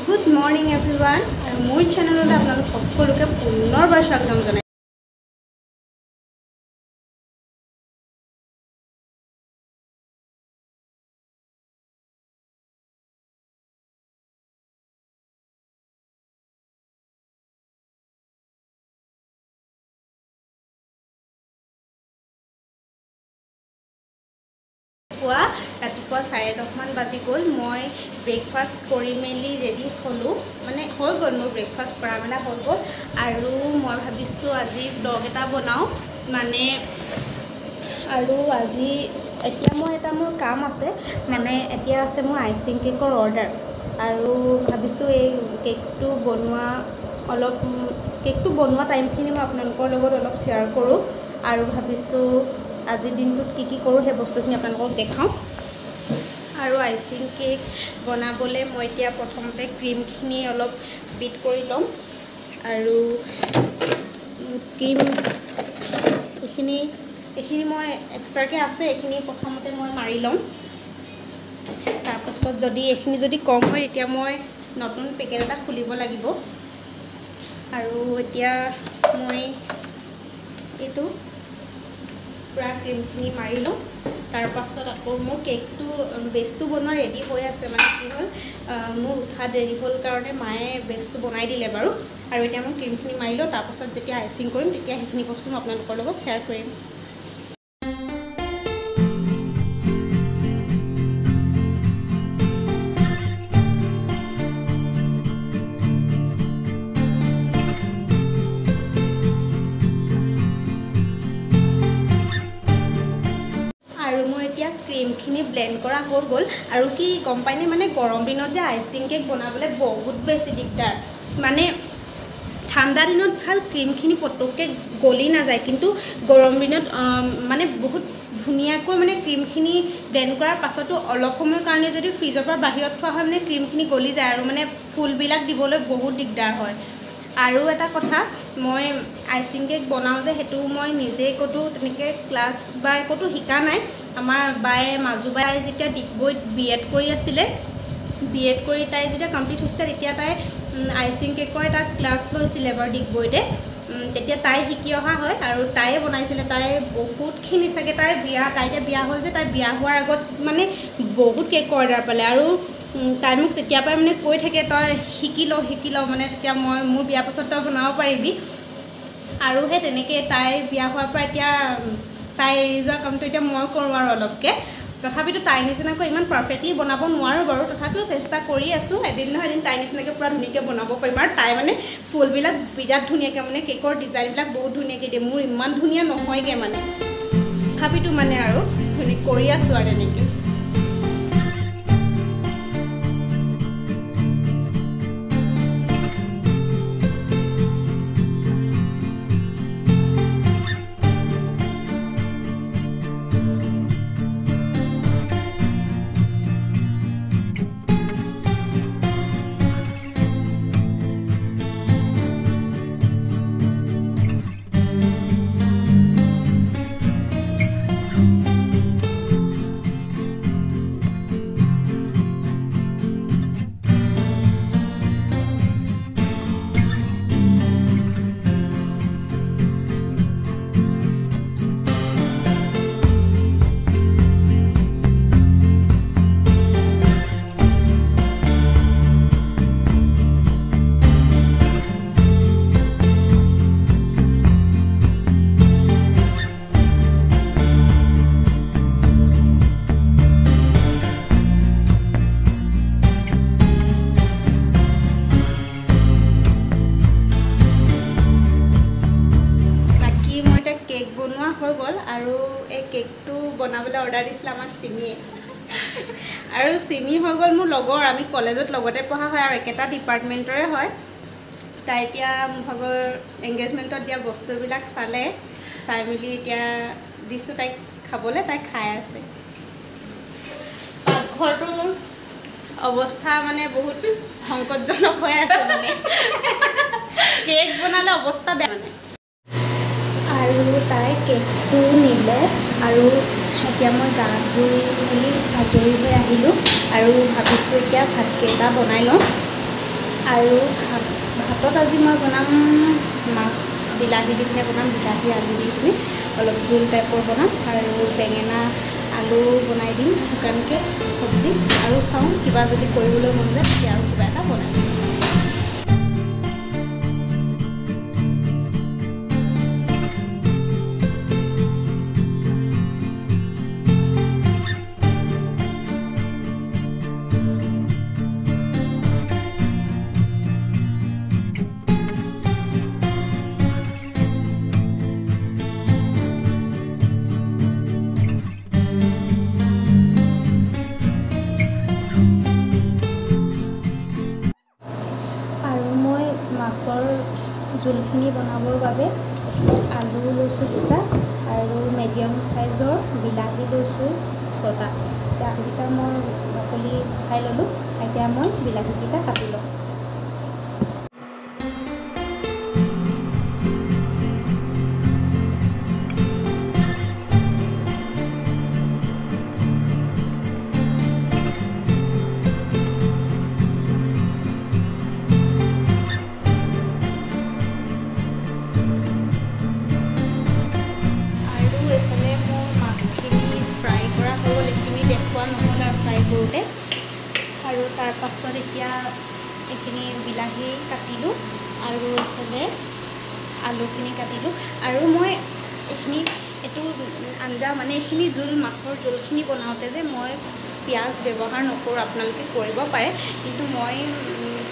Good morning everyone. আৰু মোৰ চেনেললৈ আপোনালোক সকলোকে পুনৰবাৰ স্বাগতম জনাইছো। ৰাতিপুৱা 10:30 মান বাজি গ'ল। মই ব্ৰেকফাষ্ট কৰি মেলি ৰেডি হ'লোঁ, মানে হৈ গ'ল মোৰ ব্ৰেকফাষ্ট কৰা মেলা হৈ গ'ল। আৰু মই ভাবিছোঁ আজি ব্লগ এটা বনাওঁ, মানে আৰু আজি এতিয়া মোৰ কাম আছে, মানে এতিয়া আছে মোৰ আইচিং কেকৰ অৰ্ডাৰ। আৰু ভাবিছোঁ এই কেকটো বনোৱা টাইমখিনি মই আপোনালোকৰ লগত অলপ শ্বেয়াৰ কৰোঁ, আৰু ভাবিছোঁ আজিৰ দিনটোত কি কৰোঁ সেই বস্তুখিনি আপোনালোকক দেখাওঁ। আৰু আইচিং কেক বনাবলৈ মই এতিয়া প্ৰথমতে ক্ৰীমখিনি অলপ বিট কৰি ল'ম, আৰু ক্ৰীম এইখিনি মই এক্সট্ৰাকৈ আছে, এইখিনি প্ৰথমতে মই মাৰি ল'ম। তাৰপাছত এইখিনি যদি কম হয় তেতিয়া মই নতুন পেকেট এটা খুলিব লাগিব। আৰু এতিয়া মই এইটো পূৰা ক্ৰীমখিনি মাৰি লওঁ। তাৰপাছত আকৌ মোৰ কেকটো বেচটো বনোৱা ৰেডি হৈ আছে, মানে কি হ'ল মোৰ উঠা দেৰি হ'ল কাৰণে মায়ে বেচটো বনাই দিলে বাৰু। আৰু এতিয়া মই ক্ৰীমখিনি মাৰি লওঁ, তাৰপাছত যেতিয়া আইচিং কৰিম তেতিয়া সেইখিনি বস্তু মই আপোনালোকৰ লগত শ্বেয়াৰ কৰিম। ক্ৰীমখিনি ব্লেণ্ড কৰা হৈ গ'ল। আৰু কি গম পায়নে, মানে গৰম দিনত যে আইচিং কেক বনাবলৈ বহুত বেছি দিগদাৰ। মানে ঠাণ্ডা দিনত ভাল, ক্ৰীমখিনি পটককৈ গলি নাযায়, কিন্তু গৰম দিনত মানে বহুত ধুনীয়াকৈ মানে ক্ৰীমখিনি ব্লেণ্ড কৰাৰ পাছতো অলপ সময়ৰ কাৰণে যদি ফ্ৰিজৰ পৰা বাহিৰত থোৱা হয় মানে ক্ৰীমখিনি গলি যায়, আৰু মানে ফুলবিলাক দিবলৈ বহুত দিগদাৰ হয়। আৰু এটা কথা, মই আইচিং কেক বনাওঁ যে সেইটো মই নিজে ক'তো তেনেকৈ ক্লাছ বা ক'তো শিকা নাই। আমাৰ মাজু বাই যেতিয়া ডিগবৈত BEd কৰি আছিলে, BEd কৰি তাই যেতিয়া কমপ্লিট হৈছিলে তেতিয়া তাই আইচিং কেকৰ এটা ক্লাছ লৈছিলে বাৰু ডিগবৈতে। তেতিয়া তাই শিকি অহা হয়, আৰু তাইয়ে বনাইছিলে। তাই বহুতখিনি চাগে তাই এতিয়া বিয়া হ'ল যে, তাই বিয়া হোৱাৰ আগত মানে বহুত কেকৰ অৰ্ডাৰ পালে। আৰু তাই মোক তেতিয়াৰ পৰাই মানে কৈ থাকে, তই শিকি ল মানে তেতিয়া মোৰ বিয়াৰ পাছত তই বনাব পাৰিবি। আৰু সেই তেনেকৈ তাই বিয়া হোৱাৰ পৰা এতিয়া তাই এৰি যোৱা কামটো এতিয়া মই কৰোঁ আৰু অলপকৈ। তথাপিতো তাইৰ নিচিনাকৈ ইমান পাৰফেক্টলি বনাব নোৱাৰোঁ বাৰু, তথাপিও চেষ্টা কৰি আছোঁ। এদিন নহয় এদিন তাইৰ নিচিনাকৈ পূৰা ধুনীয়াকৈ বনাব পাৰিম। আৰু তাই মানে ফুলবিলাক বিৰাট ধুনীয়াকৈ, মানে কেকৰ ডিজাইনবিলাক বহুত ধুনীয়াকৈ দিয়ে। মোৰ ইমান ধুনীয়া নহয়গৈ মানে, তথাপিতো মানে আৰু কৰি আছোঁ আৰু তেনেকৈ। কেক বনোৱা হৈ গ'ল। আৰু এই কেকটো বনাবলৈ অৰ্ডাৰ দিছিলে আমাৰ চিমিয়ে। আৰু চিমি হৈ গ'ল মোৰ লগৰ, আমি কলেজত লগতে পঢ়া হয় আৰু একেটা ডিপাৰ্টমেণ্টৰে হয়। তাই এতিয়া মোৰ ভাগৰ এংগেজমেণ্টত দিয়া বস্তুবিলাক চাই মেলি এতিয়া দিছোঁ তাইক খাবলৈ, তাই খাই আছে। পাকঘৰটোৰ অৱস্থা মানে বহুত সংকটজনক হৈ আছে, মানে কেক বনালে অৱস্থা বেয়া মানে। আৰু তাই কেকটো নিলে, আৰু এতিয়া মই গা ধুই মেলি আজৰি হৈ আহিলোঁ, আৰু ভাবিছোঁ এতিয়া ভাতকেইটা বনাই লওঁ। আৰু ভাতত আজি মই বনাম মাছ বিলাহী দি পিনে বনাম, বিলাহী আলু দি পিনে অলপ জোল টাইপৰ বনাম আৰু বেঙেনা আলু বনাই দিম শুকানকৈ চব্জি। আৰু চাওঁ কিবা যদি কৰিবলৈ মন যায় তেতিয়া আৰু কিবা এটা বনাই দিম। মাছৰ জোলখিনি বনাবৰ বাবে আলু লৈছোঁ 2টা আৰু মিডিয়াম চাইজৰ বিলাহী লৈছোঁ 6টা। এইকেইটা মই বাকলি গুচাই ল'লোঁ। এতিয়া মই বিলাহীকেইটা কাটি লওঁ। আৰু তাৰ পাছত এতিয়া এইখিনি বিলাহী কাটিলোঁ আৰু এইফালে আলুখিনি কাটিলোঁ। আৰু মই এইটো আঞ্জা মানে এইখিনি জোল মাছৰ জোলখিনি বনাওঁতে যে মই পিঁয়াজ ব্যৱহাৰ নকৰোঁ, আপোনালোকে কৰিব পাৰে, কিন্তু মই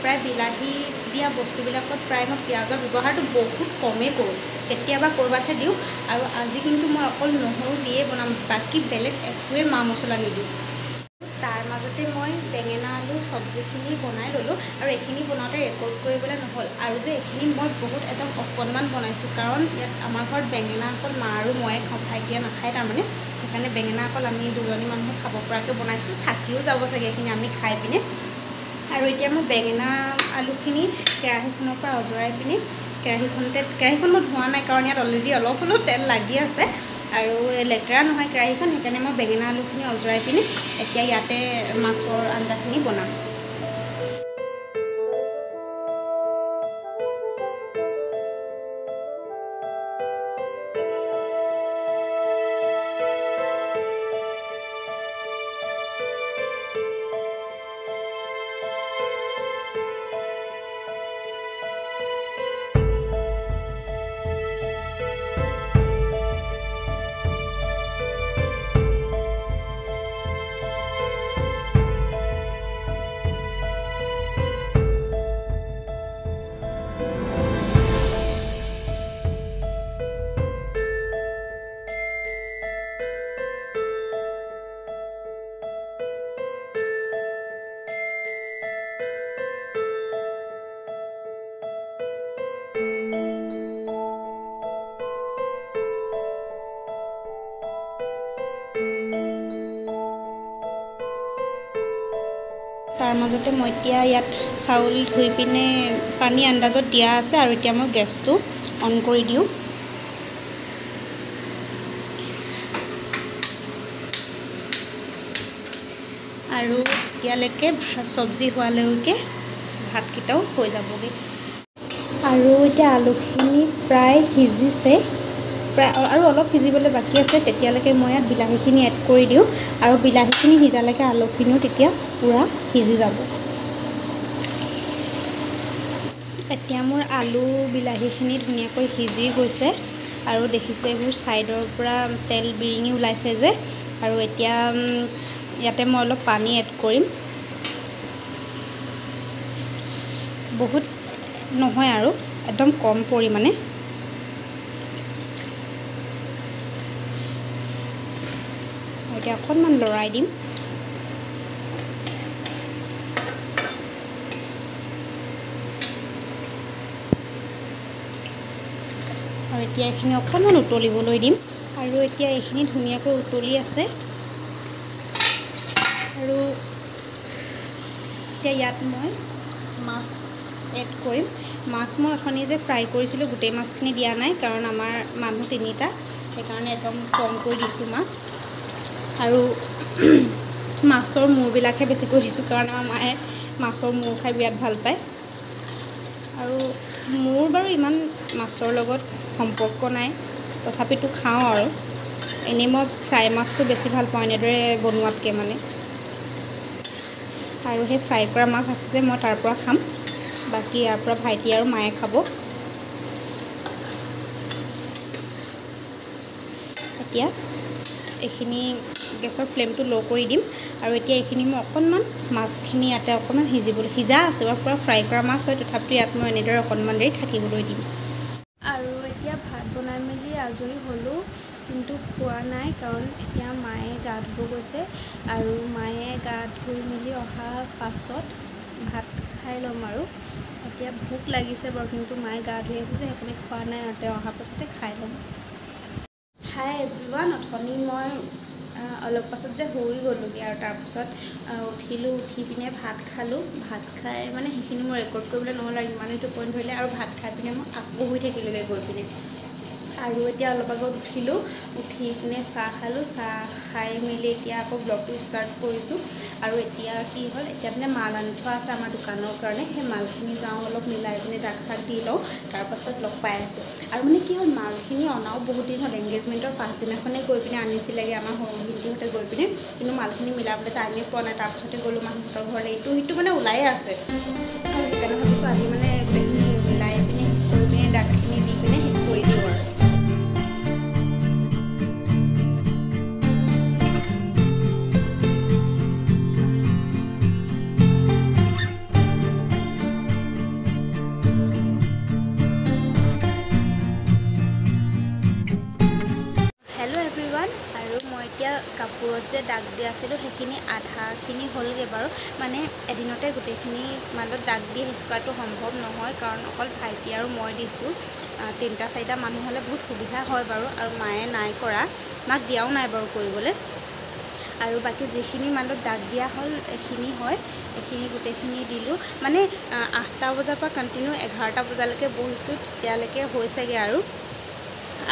প্ৰায় বিলাহী দিয়া বস্তুবিলাকত প্ৰায় মই পিঁয়াজৰ ব্যৱহাৰটো বহুত কমেই কৰোঁ, কেতিয়াবা ক'ৰবাতহে দিওঁ। আৰু আজি কিন্তু মই অকল নহৰু দিয়ে বনাম, বাকী বেলেগ একোৱেই মা মছলা নিদিওঁ। তাৰ মাজতে মই বেঙেনা আলু চব্জিখিনি বনাই ল'লোঁ আৰু এইখিনি বনাওঁতে ৰেকৰ্ড কৰিবলৈ নহ'ল। আৰু যে এইখিনি মই বহুত একদম অকণমান বনাইছোঁ, কাৰণ ইয়াত আমাৰ ঘৰত বেঙেনা অকল মা আৰু ময়ে খাওঁ, ভাইটিয়ে নাখায় তাৰমানে। সেইকাৰণে বেঙেনা অকল আমি দুজনী মানুহে খাব পৰাকৈ বনাইছোঁ, থাকিও যাব চাগে এইখিনি আমি খাই পিনে। আৰু এতিয়া মই বেঙেনা আলুখিনি কেৰাহীখনৰ পৰা অজৰাই পিনে কেৰাহীখন মই ধোৱা নাই, কাৰণ ইয়াত অলৰেডি অলপ হ'লেও তেল লাগি আছে আৰু লেতেৰা নহয় কেৰাহীখন। সেইকাৰণে মই বেঙেনা আলুখিনি অজৰাই পিনে এতিয়া ইয়াতে মাছৰ আঞ্জাখিনি বনাম। তাৰ মাজতে মই এতিয়া ইয়াত চাউল ধুই পিনে পানী আন্দাজত দিয়া আছে আৰু এতিয়া মই গেছটো অন কৰি দিওঁ। আৰু তেতিয়ালৈকে চব্জি হোৱালৈকে ভাতকেইটাও হৈ যাবগৈ। আৰু এতিয়া আলুখিনি প্ৰায় সিজিছে, আৰু অলপ সিজিবলৈ বাকী আছে। তেতিয়ালৈকে মই ইয়াত বিলাহীখিনি এড কৰি দিওঁ, আৰু বিলাহীখিনি সিজালৈকে আলুখিনিও তেতিয়া পূৰা সিজি যাব। এতিয়া মোৰ আলু বিলাহীখিনি ধুনীয়াকৈ সিজি গৈছে, আৰু দেখিছে এইবোৰ ছাইডৰ পৰা তেল বিৰিঙি ওলাইছে যে। আৰু এতিয়া ইয়াতে মই অলপ পানী এড কৰিম, বহুত নহয় আৰু একদম কম পৰিমাণে। এতিয়া অকণমান লৰাই দিম। আৰু এতিয়া এইখিনি অকণমান উতলিবলৈ দিম। আৰু এতিয়া এইখিনি ধুনীয়াকৈ উতলি আছে। আৰু এতিয়া ইয়াত মই মাছ এড কৰিম। মাছ মই অথনি যে ফ্ৰাই কৰিছিলোঁ গোটেই মাছখিনি দিয়া নাই, কাৰণ আমাৰ মানুহ 3টা, সেইকাৰণে একদম কমকৈ দিছোঁ মাছ। আৰু মাছৰ মূৰবিলাকহে বেছিকৈ দিছোঁ, কাৰণ আমাৰ মায়ে মাছৰ মূৰ খাই বিৰাট ভাল পায়। আৰু মোৰ বাৰু ইমান মাছৰ লগত সম্পৰ্ক নাই, তথাপিতো খাওঁ আৰু এনেই মই ফ্ৰাই মাছটো বেছি ভাল পাওঁ এনেদৰে বনোৱাতকৈ মানে। আৰু সেই ফ্ৰাই কৰা মাছ আছে যে মই তাৰ পৰা খাম, বাকী ইয়াৰ পৰা ভাইটি আৰু মায়ে খাব। এতিয়া এইখিনি গেছৰ ফ্লেমটো ল' কৰি দিম আৰু এতিয়া এইখিনি মই অকণমান মাছখিনি ইয়াতে অকণমান সিজা আছে বা পূৰা ফ্ৰাই কৰা মাছ হয়, তথাপিতো ইয়াত মই এনেদৰে অকণমান দেৰি থাকিবলৈ দিম। আৰু এতিয়া ভাত বনাই মেলি আজৰি হ'লোঁ, কিন্তু খোৱা নাই কাৰণ এতিয়া মায়ে গা ধুব গৈছে আৰু মায়ে গা ধুই মেলি অহা পাছত ভাত খাই ল'ম আৰু। এতিয়া ভোক লাগিছে বাৰু, কিন্তু মায়ে গা ধুই আছে যে সেইকাৰণে খোৱা নাই আৰু তেওঁ অহাৰ পাছতে খাই ল'ম। হাই এভৰিৱান, অথনি মই অলপ পাছত যে শুই গ'লোঁগৈ আৰু তাৰপিছত উঠিলোঁ, উঠি পিনে ভাত খালোঁ। ভাত খাই মানে সেইখিনি মই ৰেকৰ্ড কৰিবলৈ নহ'ল আৰু ইমানেই টোপনি ধৰিলে, আৰু ভাত খাই পিনে মই আকৌ শুই থাকিলোঁগৈ গৈ পিনে। আৰু এতিয়া অলপ আগত উঠিলোঁ, উঠি পিনে চাহ খালোঁ, চাহ খাই মেলি এতিয়া আকৌ ব্লগটো ষ্টাৰ্ট কৰিছোঁ। আৰু এতিয়া কি হ'ল, এতিয়া মানে মাল আনি থোৱা আছে আমাৰ দোকানৰ কাৰণে, সেই মালখিনি যাওঁ অলপ মিলাই পিনে দাগ চাগ দি লওঁ, তাৰপাছত লগ পাই আছোঁ। আৰু মানে কি হ'ল, মালখিনি অনাও বহুত দিন হ'ল, এংগেজমেণ্টৰ পাছদিনাখনে গৈ পিনে আনিছিলেগৈ আমাৰ সৰু ভণ্টিহঁতে গৈ পিনে, কিন্তু মালখিনি মিলাবলৈ টাইমেই পোৱা নাই। তাৰপিছতে গ'লোঁ মাহঁতৰ ঘৰলৈ, ইটো সিটো মানে ওলায়ে আছে, আৰু সেইকাৰণে ভাবিছোঁ আজি মানে গোটেইখিনি মিলাই পিনে কৰি পিনে দাগখিনি দি পিনে শেষ কৰি দিওঁ আৰু। হেল্ল' এভৰিৱান, আৰু মই এতিয়া কাপোৰত যে দাগ দি আছিলোঁ সেইখিনি আধাখিনি হ'লগৈ বাৰু। মানে এদিনতে গোটেইখিনি মালত দাগ দি শেষ কৰাটো সম্ভৱ নহয়, কাৰণ অকল ভাইটি আৰু মই দিছোঁ। 3-4টা মানুহ হ'লে বহুত সুবিধা হয় বাৰু, আৰু মায়ে নাই কৰা, মাক দিয়াও নাই বাৰু কৰিবলৈ। আৰু বাকী যিখিনি মালত দাগ দিয়া হ'ল এইখিনি হয়, এইখিনি গোটেইখিনি দিলোঁ। মানে 8টা বজাৰ পৰা কণ্টিনিউ 11টা বজালৈকে বহিছোঁ, তেতিয়ালৈকে হৈছেগৈ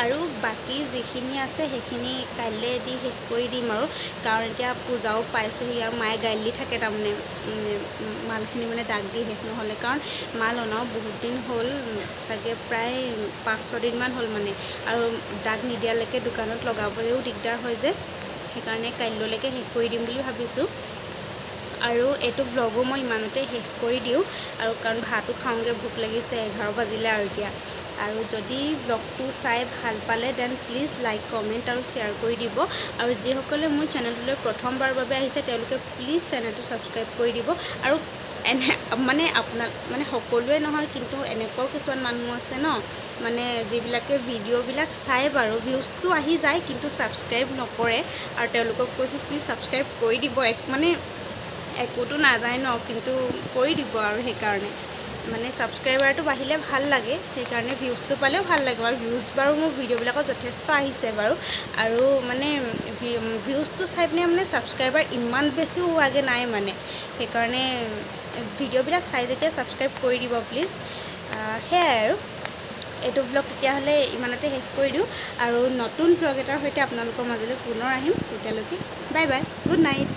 আৰু বাকী যিখিনি আছে সেইখিনি কাইলৈ দি শেষ কৰি দিম আৰু, কাৰণ এতিয়া পূজাও পাইছেহি আৰু মায়ে গালি দি থাকে তাৰমানে মালখিনি মানে দাগ দি শেষ নহ'লে, কাৰণ মাল অনাও বহুত দিন হ'ল, চাগে প্ৰায় 5-6 দিনমান হ'ল মানে, আৰু দাগ নিদিয়ালৈকে দোকানত লগাবলৈও দিগদাৰ হয় যে, সেইকাৰণে কাইলৈলৈকে শেষ কৰি দিম বুলি ভাবিছোঁ। আৰু এইটো ব্লগো মই ইমানতে শেষ কৰি দিওঁ, আৰু কাৰণ ভাতো খাওঁগৈ, ভোক লাগিছে, 11 বাজিলে আৰু এতিয়া। আৰু যদি ব্লগটো চাই ভাল পালে দেন প্লিজ লাইক, কমেণ্ট আৰু শ্বেয়াৰ কৰি দিব। আৰু যিসকলে মোৰ চেনেলটোলৈ প্ৰথমবাৰৰ বাবে আহিছে তেওঁলোকে প্লিজ চেনেলটো ছাবস্ক্ৰাইব কৰি দিব। আৰু মানে মানে সকলোৱে নহয়, কিন্তু এনেকুৱাও কিছুমান মানুহ আছে ন, মানে যিবিলাকে ভিডিঅ'বিলাক চাই বাৰু, ভিউজটো আহি যায় কিন্তু ছাবস্ক্ৰাইব নকৰে, আৰু তেওঁলোকক কৈছোঁ প্লিজ ছাবস্ক্ৰাইব কৰি দিব। মানে একোতো নাযায় ন, কিন্তু কৰি দিব আৰু সেইকাৰণে মানে ছাবস্ক্ৰাইবাৰটো বাঢ়িলে ভাল লাগে, সেইকাৰণে ভিউজটো পালেও ভাল লাগে। আৰু ভিউজ বাৰু মোৰ ভিডিঅ'বিলাকত যথেষ্ট আহিছে বাৰু, আৰু মানে ভিউজটো চাই পিনে মানে ছাবস্ক্ৰাইবাৰ ইমান বেছিও হোৱাগৈ নাই মানে, সেইকাৰণে ভিডিঅ'বিলাক চাই যেতিয়া ছাবস্ক্ৰাইব কৰি দিব প্লিজ। সেয়াই আৰু এইটো ব্লগ তেতিয়াহ'লে ইমানতে শেষ কৰি দিওঁ, আৰু নতুন ব্লগ এটাৰ সৈতে আপোনালোকৰ মাজলৈ পুনৰ আহিম। তেতিয়ালৈকে বাই বাই, গুড নাইট।